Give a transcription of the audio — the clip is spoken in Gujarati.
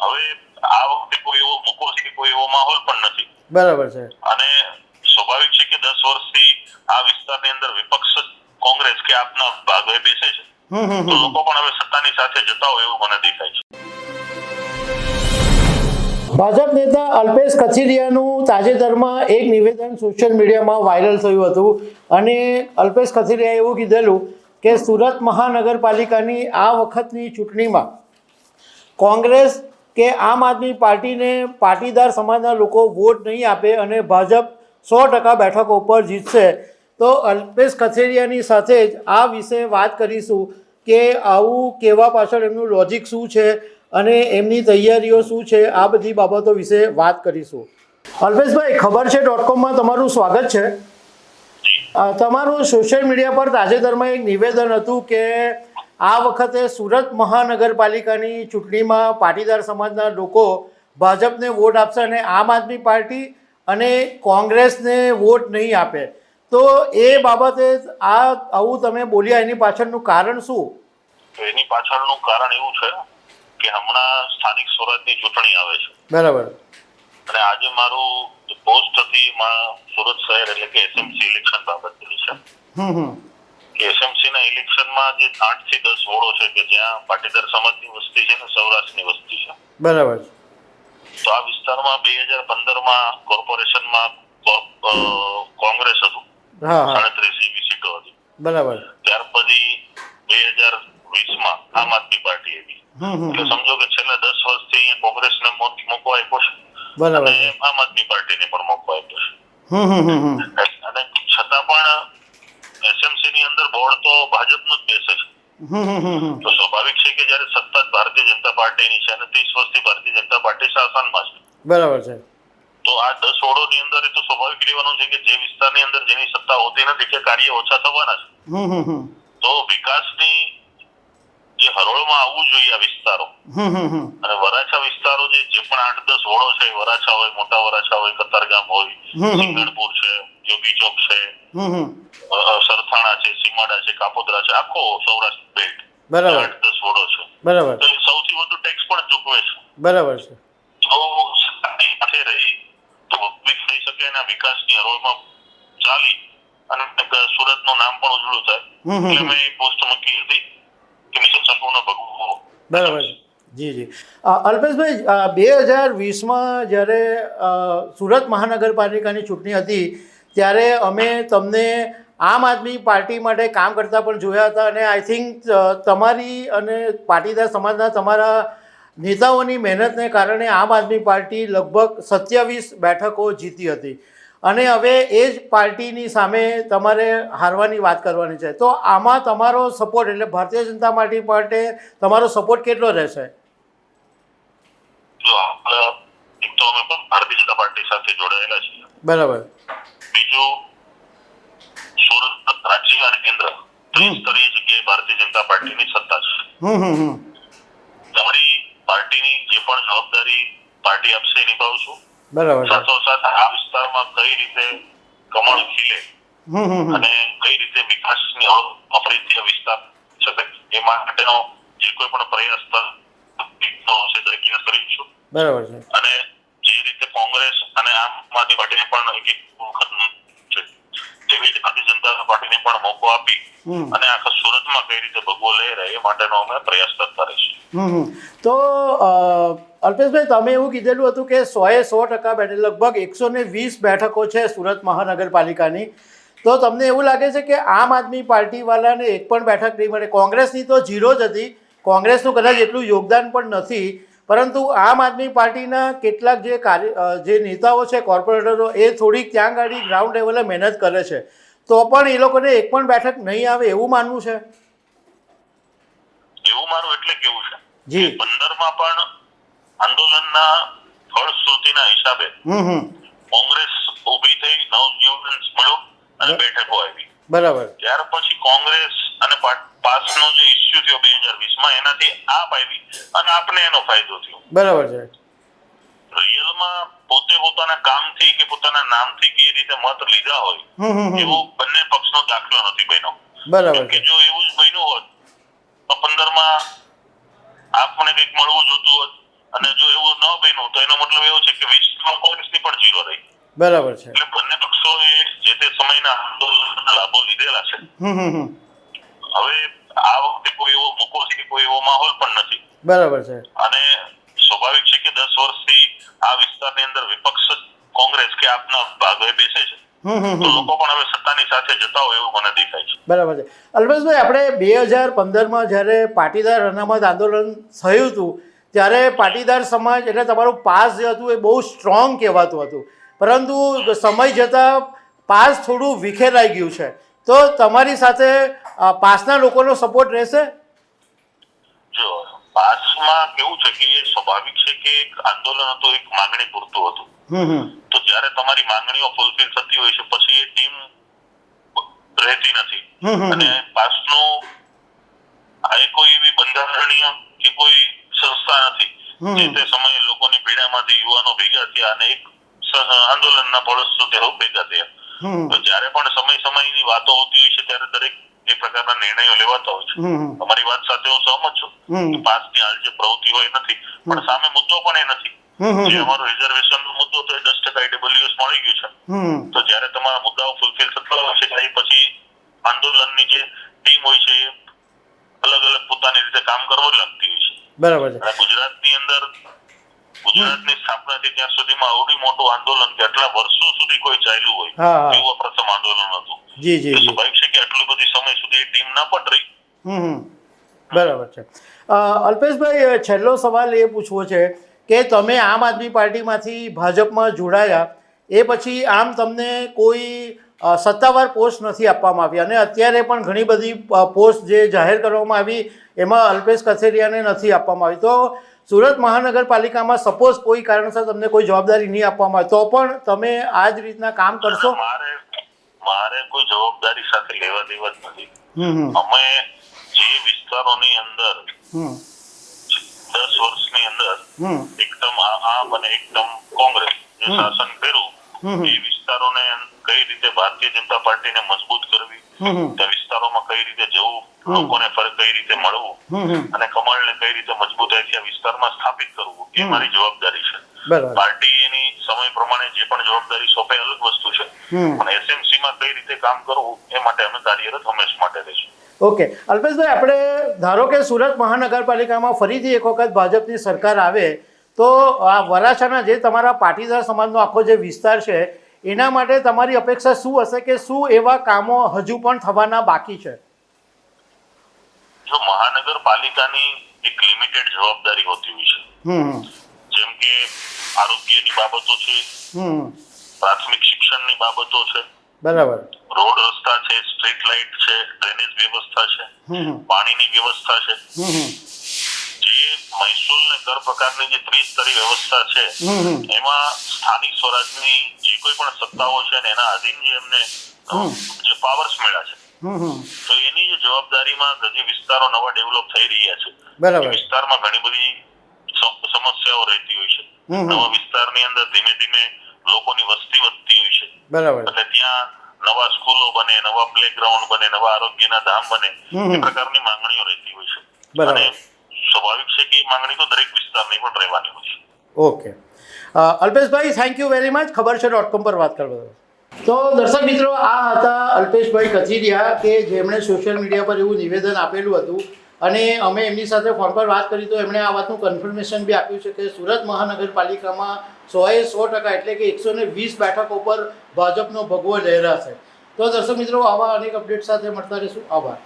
હવે આ વખતે કોઈ એવો મોકો છે, કોઈ એવો માહોલ પણ નથી. બરાબર છે. અને સ્વાભાવિક છે કે 10 વર્ષથી આ વિસ્તારની અંદર વિપક્ષ કોંગ્રેસ કે આપના ભાગોએ બેસે છે, તો લોકો પણ હવે સત્તાની સાથે જતા હોય એવું મને દેખાય છે. ભાજપ નેતા અલ્પેશ કથિરિયાનું તાજેતરમાં એક નિવેદન સોશિયલ મીડિયામાં વાયરલ થયું હતું અને અલ્પેશ કથિરિયાએ એવું કીધેલું કે સુરત મહાનગરપાલિકાની આ વખતની ચૂંટણીમાં કોંગ્રેસ કે આમ આદમી પાર્ટીને પાટીદાર સમાજના લોકો વોટ નહીં આપે અને ભાજપ 100% બેઠકો ઉપર જીતશે. તો અલ્પેશ કથિરિયાની સાથે જ આ વિશે વાત કરીશું કે આવું કહેવા પાછળ એમનું લોજિક શું છે અને એમની તૈયારીઓ શું છે, આ બધી બાબતો વિશે વાત કરીશું. અલ્પેશભાઈ, ખબર છે .comમાં તમારું સ્વાગત છે. તમારું સોશિયલ મીડિયા પર તાજેતરમાં એક નિવેદન હતું કે આ વખતે સુરત મહાનગરપાલિકાની ચૂંટણીમાં પાટીદાર સમાજના લોકો ભાજપને વોટ આપશે અને આમ આદમી પાર્ટી અને કોંગ્રેસને વોટ નહીં આપે. તો એ બાબતે આવું તમે બોલ્યા, એની પાછળનું કારણ શું? એની પાછળનું કારણ એવું છે કે હમણાં સ્થાનિક સ્વરાજની ચૂંટણી આવે છે. બરાબર. અને આજે મારું પોસ્ટ હતી સુરત શહેર એટલે કે એસએમસી ઇલેક્શન બાબતની છે. કે એસએમસી ના ઇલેક્શનમાં જે 8 થી 10 વોર્ડો છે કે જ્યાં પાટીદાર સમાજની વસ્તી છે ને સૌરાષ્ટ્રની વસ્તી છે. બરાબર. તો આ વિસ્તારમાં 2015માં કોર્પોરેશનમાં કોંગ્રેસ હતું, 37 જેવી સીટો હતી. બરાબર. ત્યાર પછી 2020માં આમ આદમી પાર્ટી આવી. એટલે સમજો કે છેલ્લા 10 વર્ષથી અહીંયા કોંગ્રેસને મોકો આપ્યો છે. બરાબર. અને આમ આદમી પાર્ટીને પણ મોકો આપ્યો છે. અને છતાં પણ એસએમસી ની અંદર બોર્ડ તો ભાજપનું જ બેસે છે. તો સ્વાભાવિક છે કે જયારે સત્તા ભારતીય જનતા પાર્ટીની છે અને 30 વર્ષથી ભારતીય જનતા પાર્ટી શાસનમાં છે. બરાબર છે. તો આ 10 વોર્ડોની અંદર એ તો સ્વાભાવિક રહેવાનું છે કે જે વિસ્તારની અંદર જેની સત્તા હોતી નથી કે કાર્ય ઓછા થવાના છે. તો વિકાસની જે હરોળમાં આવવું જોઈએ આ વિસ્તારો અને વરાછા વિસ્તારો જે પણ 8-10 વોર્ડો છે, વરાછા હોય, મોટા વરાછા હોય, કતારગામ હોય, સિંગણપુર છે, યોગી ચોક છે, સરથાણા છે, સીમાડા છે, કાપોદ્રા છે, આખો સૌરાષ્ટ્ર બેલ્ટ 8-10 વોર્ડો છે. બરાબર. તો સૌથી વધુ ટેક્સ પણ ચૂકવે છે. બરાબર છે. તો સાથે રહી તો વિકસિત થઈ શકે અને વિકાસની હરોળમાં ચાલી અને સુરતનું નામ પણ ઉજળું થાય. એટલે મેં પોસ્ટ મૂકી હતી કે મિશન સંપૂર્ણ ભગવું. બરાબર. જી જી. અલ્પેશભાઈ, 2020માં જ્યારે સુરત મહાનગરપાલિકાની ચૂંટણી હતી ત્યારે અમે તમને આમ આદમી પાર્ટી માટે કામ કરતા પણ જોયા હતા અને આઈ થિંક તમારી અને પાટીદાર સમાજના તમારા નેતાઓની મહેનતને કારણે આમ આદમી પાર્ટી લગભગ 27 બેઠકો જીતી હતી અને હવે એ જ પાર્ટીની સામે તમારે હારવાની વાત કરવાની છે. તો આમાં તમારો સપોર્ટ એટલે ભારતીય જનતા પાર્ટી માટે તમારો સપોર્ટ કેટલો રહેશે? જો એક તો અમે ભારતીય જનતા પાર્ટી સાથે જોડાયેલા છીએ. બરાબર. બીજું સુરત રાજ્ય અને કેન્દ્ર ત્રિસ્તરીય જગ્યાએ ભારતીય જનતા પાર્ટીની સત્તા છે. તમારી પાર્ટીની જે પણ જવાબદારી પાર્ટી આપશે એ નિભાવશું. બરાબર. સાથોસાથ આ વિસ્તારમાં કઈ રીતે કમળ ખીલે અને કઈ રીતે વિકાસની અપરિત્ય વિસ્તાર શકે એ માટેનો જે કોઈ પણ પ્રયાસ કરીશું. બરાબર છે. અને જે રીતે કોંગ્રેસ અને આમ આદમી પાર્ટીને પણ એક વખત છે તેવી રીતે ભારતીય જનતા પાર્ટીને પણ મોકો આપી અને આખા સુરતમાં કઈ રીતે ભગવો લઈ રહે એ માટેનો અમે પ્રયાસ કરતા રહીશું. તો અલ્પેશભાઈ, તમે એવું કીધેલું હતું કે 100% બેઠક લગભગ 120 બેઠકો છે સુરત મહાનગરપાલિકાની. તો તમને એવું લાગે છે કે આમ આદમી પાર્ટીવાળાને એક પણ બેઠક નહીં મળે? કોંગ્રેસની તો 0 જ હતી, કોંગ્રેસનું કદાચ એટલું યોગદાન પણ નથી, પરંતુ આમ આદમી પાર્ટીના કેટલાક જે નેતાઓ છે, કોર્પોરેટરો, એ થોડીક ત્યાં ગાડી ગ્રાઉન્ડ લેવલે મહેનત કરે છે, તો પણ એ લોકોને એક પણ બેઠક નહીં આવે એવું માનવું છે? એવું મારું એટલે કેવું છે જી. 15માં પણ આંદોલનના ફળશ્રુતિના હિસાબે કોંગ્રેસ ઊભી થઈ, નવજીવન મળ્યું અને બેઠકો આવી. બરાબર. ત્યાર પછી કોંગ્રેસ અને પાસનો જે ઇસ્યુ થયો 2020માં એનાથી આપ આવી અને આપને એનો ફાયદો થયો. બરાબર છે. રિયલમાં પોતે પોતાના કામથી કે પોતાના નામથી કે રીતે મત લીધા હોય એવું બંને પક્ષનો દાખલો નથી બન્યો. બરાબર. કે જો એવું જ બન્યું હોત તો 15માં આપને કંઈક મળવું જોતું હોત અને જો એવું બરાબર છે. એટલે બંને પક્ષોએ જે તે સમયના આંદોલનના લાભો લીધેલા છે. હવે આ વખતે કોઈ એવો મોકો છે, કોઈ એવો માહોલ પણ નથી. બરાબર છે. અને સ્વાભાવિક છે કે 10 વર્ષથી આ વિસ્તારની અંદર વિપક્ષ કોંગ્રેસ કે આપના ભાગે બેસે છે, તો લોકો પણ હવે સત્તાની સાથે જતા હોય એવું મને દેખાય છે. બરાબર છે. અલ્પેશભાઈ, આપણે 2015માં જ્યારે પાટીદાર અનામત આંદોલન થયું હતું ત્યારે પાટીદાર સમાજ એટલે તમારું પાસ જે હતું એ બહુ સ્ટ્રોંગ કહેવાતું હતું, પરંતુ સમય જતાં પાસ થોડું વિખેરાઈ ગયું છે. તો તમારી સાથે પાસના લોકોનો સપોર્ટ રહેશે? જો પાસમાં કેવું છે કે એ સ્વાભાવિક છે કે એક આંદોલન હતું, એક માંગણી પૂરતું હતું. તો જ્યારે તમારી માંગણીઓ ફૂલફિલ થતી હોય છે પછી એ ટીમ રહેતી નથી. અને પાસનું આ કોઈ એવી બંધારણીય કે કોઈ સંસ્થા નથી જે તે સમયે લોકોની પીડામાંથી યુવાનો ભેગા થયા અને એક આંદોલનના પડોશો તેઓ ભેગા થયા. તો જ્યારે પણ સમયની વાતો હોતી હોય છે ત્યારે દરેક એ પ્રકારના નિર્ણયો લેવાતા હોય છે. તમારી વાત સાથે હું સહમત છું કે પાસની હાલ જે પ્રવૃત્તિ હોય નથી, પણ સામે મુદ્દો પણ એ નથી. જે અમારો રિઝર્વેશનનો મુદ્દો તો 10% ઈડબ્લ્યુએસ મળી ગયું છે. તો જ્યારે તમારા મુદ્દાઓ ફૂલફિલ થતા હોય છે ત્યારે પછી આંદોલનની જે ટીમ હોય છે એ અલગ અલગ પોતાની રીતે કામ કરવા લાગતી હોય છે. બરાબર છે. ગુજરાતની અંદર ગુજરાતની સ્થાપનાથી ત્યાં સુધીમાં આવડી મોટું આંદોલન કે આટલા વર્ષો સુધી કોઈ ચાલ્યું હોય એવું પ્રથમ આંદોલન હતું. સ્વાભાવિક છે કે આટલી બધી સમય સુધી એ ટીમ ના પણ રહી. બરાબર છે. અલ્પેશભાઈ, છેલ્લો સવાલ એ પૂછવો છે કે તમે આમ આદમી પાર્ટીમાંથી ભાજપમાં જોડાયા એ પછી આમ તમને કોઈ સત્તાવાર પોસ્ટ નથી આપવામાં આવી, અને અત્યારે પણ ઘણી બધી પોસ્ટ જે જાહેર કરવામાં આવી એમાં અલ્પેશ કથિરિયાને નથી આપવામાં આવી. તો સુરત મહાનગરપાલિકામાં સપોઝ કોઈ કારણસર તમને કોઈ જવાબદારી નહીં આપવામાં આવે તો પણ તમે આ જ રીતના કામ કરશો? મારે કોઈ જવાબદારી સાથે લેવા દેવા જ નથી. અમે જે વિસ્તારોની અંદર 10 વર્ષની અંદર એકદમ આમ અને એકદમ કોંગ્રેસ જે શાસન કર્યું એ વિસ્તારોને કઈ રીતે ભારતીય જનતા પાર્ટીને મજબૂત કરવી, તે વિસ્તારોમાં કઈ રીતે જવું, લોકોને કઈ રીતે મળવું અને કમળને કઈ રીતે મજબૂતાઈથી આ વિસ્તારમાં સ્થાપિત કરવું એ મારી જવાબદારી છે. પાર્ટી એની સમય પ્રમાણે જે પણ જવાબદારી સોંપે અલગ વસ્તુ છે, પણ એસએમસીમાં કઈ રીતે કામ કરવું એ માટે અમે કાર્યરત હંમેશા માટે રહીશું. ઓકે અલ્પેશભાઈ, આપણે ધારો કે સુરત મહાનગરપાલિકામાં ફરીથી એક વખત ભાજપની સરકાર આવે તો આ વરાછાના જે તમારા પાટીદાર સમાજનો આખો જે વિસ્તાર છે એના માટે તમારી અપેક્ષા શું હશે કે શું એવા કામો હજુ પણ થવાના બાકી છે? જો મહાનગરપાલિકાની એક લિમિટેડ જવાબદારી હોતી હોય છે, જેમ કે આરોગ્યની બાબતો છે, પ્રાથમિક શિક્ષણની બાબતો છે, બરાબર, રોડ રસ્તા છે, સ્ટ્રીટ લાઇટ છે, ડ્રેનેજ વ્યવસ્થા છે, પાણીની વ્યવસ્થા છે, જે મહેસૂલ ને કર પ્રકારની જે ત્રિસ્તરીય વ્યવસ્થા છે એમાં સ્થાનિક સ્વરાજની જે કોઈ પણ સત્તાઓ છે ને એના આધીન જે એમને જે પાવર્સ મળ્યા છે તો એની જે જવાબદારીમાં જે વિસ્તારો નવા ડેવલપ થઈ રહ્યા છે એ વિસ્તારમાં ઘણી બધી સમસ્યાઓ રહેતી હોય છે. નવા વિસ્તારની અંદર ધીમે ધીમે લોકોની વસ્તી વધતી હોય છે, બરાબર, એટલે ત્યાં નવા સ્કૂલો બને, નવા પ્લેગ્રાઉન્ડ બને, નવા આરોગ્યના ધામ બને એ પ્રકારની માંગણીઓ રહેતી હોય છે. અને સ્વાભાવિક છે કે એ માંગણી તો દરેક વિસ્તારની પણ રહેવાની હોય છે. Okay Alpeshbhai, thank you very much ખબર છે .com પર વાત કરવા. તો દર્શક મિત્રો, આ હતા અલ્પેશભાઈ કથિરિયા કે જેમણે સોશિયલ મીડિયા પર એવું નિવેદન આપેલું હતું અને અમે એમની સાથે ફોન પર વાત કરી તો એમણે આ વાતનું કન્ફર્મેશન બી આપ્યું છે કે સુરત મહાનગરપાલિકામાં 100% એટલે કે 120 બેઠકો પર ભાજપનો ભગવો લહેરાશે. તો દર્શક મિત્રો, આવા અનેક અપડેટ સાથે મળતા રહીશું. આભાર.